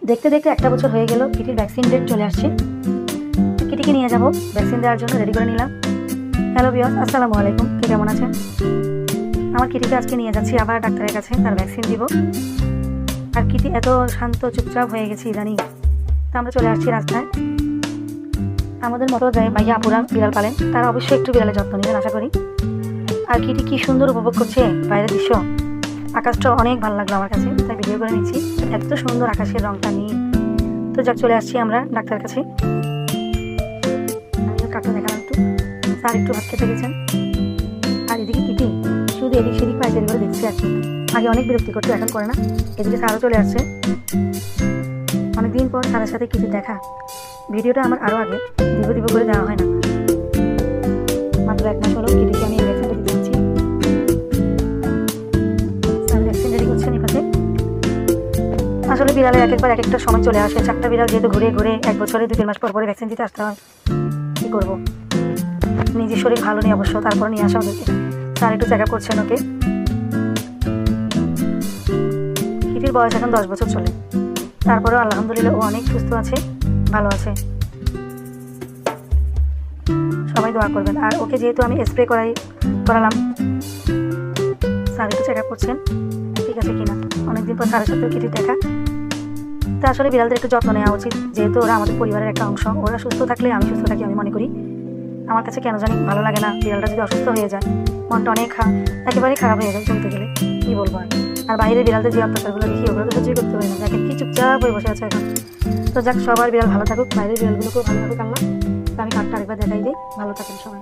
দেখতে দেখতে 1টা বছর হয়ে গেল, কিটির ভ্যাকসিন ডেট চলে আসছে। কিটিকে নিয়ে যাব ভ্যাকসিন দেওয়ার জন্য, রেডি করে নিলাম। হ্যালো ভিউয়ার্স, আসসালামু আলাইকুম। কে কেমন আছেন? আমার কিটিকে আজকে নিয়ে যাচ্ছি আবার ডাক্তারের কাছে, তার ভ্যাকসিন দিব। আর কিটি এত শান্ত চুপচাপ হয়ে গেছে ইদানিং। তো আমরা চলে আসছি রাস্তায়। আমাদের মতো ভাইয়া আপুরা বিড়াল পালেন, তারা অবশ্যই একটু বিড়ালের যত্ন নেবেন আশা করি। আর কিটি কি সুন্দর উপভোগ করছে বাইরের দৃশ্য। আকাশটা অনেক ভালো লাগলো আমার কাছে, তাই ভিডিও করে নিচ্ছি। এত সুন্দর আকাশের রংটা নীল। তো যাক, চলে আসছি আমরা ডাক্তারের কাছে। আমিও কাটতে দেখালাম একটু। স্যার একটু ভাত খেতে গেছেন। আর এদিকে কিটি শুধু এদিক সেদিক পাইচারি করে দেখছি আর কি। আগে অনেক বিরক্তি করতো, এখন করে না। এদিকে স্যারও চলে আসছে। অনেকদিন পর স্যারের সাথে কিটির দেখা। ভিডিওটা আমার আরও আগে দিব করে দেওয়া হয় না। মাত্র 1 মাস হলো কিটিকে আমি ভ্যাকসিনটা দিতে দিচ্ছি। স্যার ভ্যাকসিন রেডি করছেন এই পাশে। আসলে বিড়ালের একবার এক একটা সময় চলে আসে। 4টা বিড়াল যেহেতু ঘুরে ঘুরে 1 বছরে 2-3 মাস পর পরে ভ্যাকসিন দিতে আসতে হয়। কী করবো, নিজের শরীর ভালো নেই অবশ্য, তারপরে নিয়ে আসা ওদেরকে। স্যার একটু চেক আপ করছেন ওকে। কিটির বয়স এখন 10 বছর চলে, তারপরেও আলহামদুলিল্লাহ ও অনেক সুস্থ আছে, ভালো আছে। সবাই দোয়া করবেন। আর ওকে যেহেতু আমি স্প্রে করালাম, স্যার একটু চেক আপ করছেন ঠিক আছে কিনা। অনেকদিন পর স্যারের সাথেও কিটির দেখা। তা আসলে বিড়ালদের একটু যত্ন নেওয়া উচিত, যেহেতু ওরা আমাদের পরিবারের একটা অংশ। ওরা সুস্থ থাকলে আমি সুস্থ থাকি, আমি মনে করি। আমার কাছে কেন জানি ভালো লাগে না বিড়ালটা যদি অসুস্থ হয়ে যায়, মনটা অনেক একেবারেই খারাপ হয়ে যায় বলতে গেলে। কী বলবো আর বাইরের বিড়ালদের যে অত্যাচারগুলো দেখি, ওগুলো তো সহ্যই করতে পারি না। দেখেন কি চুপচাপ হয়ে বসে আছে এখন। তো যাক, সবার বিড়াল ভালো থাকুক, বাইরের বিড়ালগুলোকেও ভালো থাকুক আল্লাহ। তো আমি কার্ডটা আরেকবার দেখাই দিই। ভালো থাকেন সবাই।